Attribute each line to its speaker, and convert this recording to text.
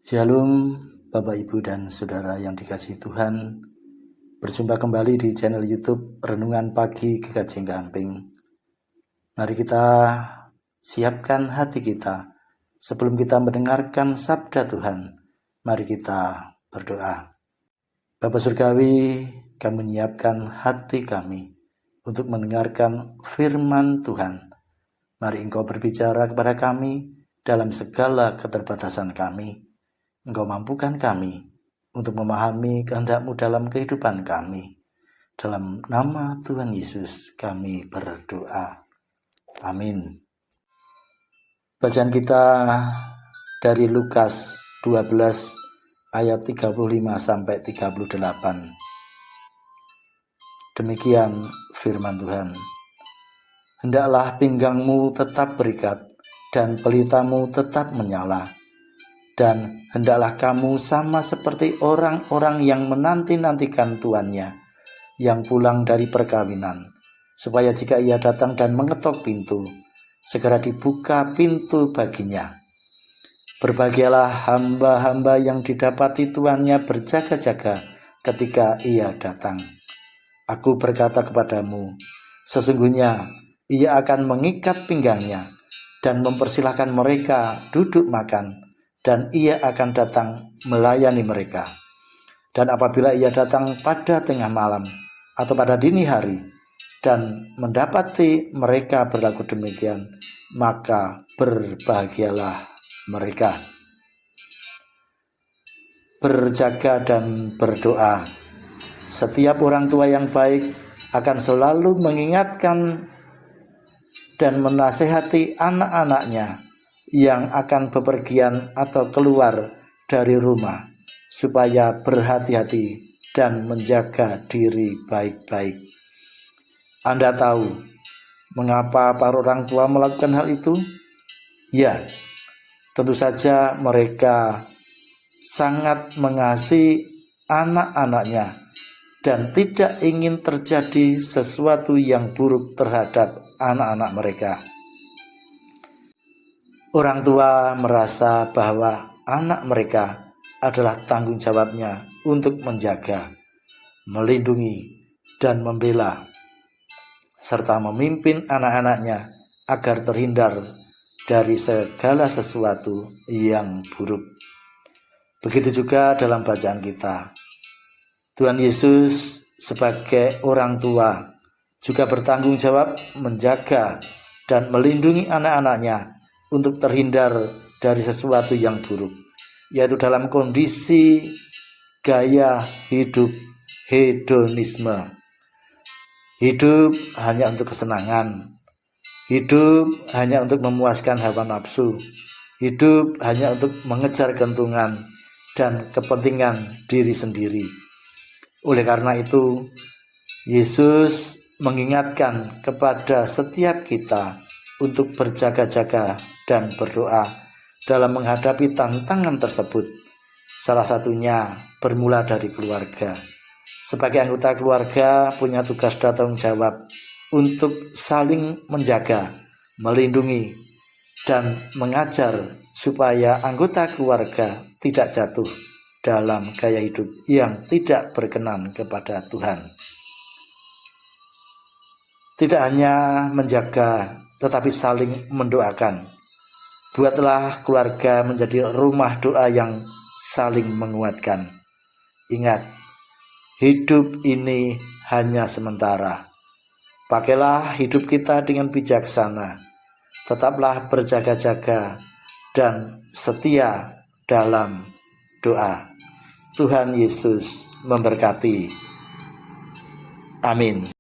Speaker 1: Shalom Bapak Ibu dan Saudara yang dikasihi Tuhan. Berjumpa kembali di channel YouTube Renungan Pagi GKJ Gamping. Mari kita siapkan hati kita sebelum kita mendengarkan sabda Tuhan. Mari kita berdoa. Bapa Surgawi, kami menyiapkan hati kami untuk mendengarkan firman Tuhan. Mari Engkau berbicara kepada kami dalam segala keterbatasan kami. Engkau mampukan kami untuk memahami kehendak-Mu dalam kehidupan kami. Dalam nama Tuhan Yesus kami berdoa. Amin. Bacaan kita dari Lukas 12 ayat 35 sampai 38. Demikian firman Tuhan. Hendaklah pinggangmu tetap berikat dan pelitamu tetap menyala. Dan hendaklah kamu sama seperti orang-orang yang menanti-nantikan tuannya, yang pulang dari perkawinan, supaya jika ia datang dan mengetok pintu, segera dibuka pintu baginya. Berbahagialah hamba-hamba yang didapati tuannya berjaga-jaga ketika ia datang. Aku berkata kepadamu, sesungguhnya ia akan mengikat pinggangnya dan mempersilahkan mereka duduk makan, dan ia akan datang melayani mereka. Dan apabila ia datang pada tengah malam atau pada dini hari dan mendapati mereka berlaku demikian, maka berbahagialah mereka. Berjaga dan berdoa. Setiap orang tua yang baik akan selalu mengingatkan dan menasehati anak-anaknya yang akan bepergian atau keluar dari rumah, supaya berhati-hati dan menjaga diri baik-baik. Anda tahu mengapa para orang tua melakukan hal itu? Ya, tentu saja mereka sangat mengasihi anak-anaknya dan tidak ingin terjadi sesuatu yang buruk terhadap anak-anak mereka. Orang tua merasa bahwa anak mereka adalah tanggung jawabnya untuk menjaga, melindungi, dan membela, serta memimpin anak-anaknya agar terhindar dari segala sesuatu yang buruk. Begitu juga dalam bacaan kita. Tuhan Yesus sebagai orang tua juga bertanggung jawab menjaga dan melindungi anak-anaknya untuk terhindar dari sesuatu yang buruk, yaitu dalam kondisi gaya hidup hedonisme. Hidup hanya untuk kesenangan, hidup hanya untuk memuaskan hawa nafsu, hidup hanya untuk mengejar keuntungan dan kepentingan diri sendiri. Oleh karena itu, Yesus mengingatkan kepada setiap kita untuk berjaga-jaga dan berdoa dalam menghadapi tantangan tersebut. Salah satunya bermula dari keluarga. Sebagai anggota keluarga punya tugas dan tanggung jawab untuk saling menjaga, melindungi, dan mengajar supaya anggota keluarga tidak jatuh dalam gaya hidup yang tidak berkenan kepada Tuhan. Tidak hanya menjaga, tetapi saling mendoakan. Buatlah keluarga menjadi rumah doa yang saling menguatkan. Ingat, hidup ini hanya sementara. Pakailah hidup kita dengan bijaksana. Tetaplah berjaga-jaga dan setia dalam doa. Tuhan Yesus memberkati. Amin.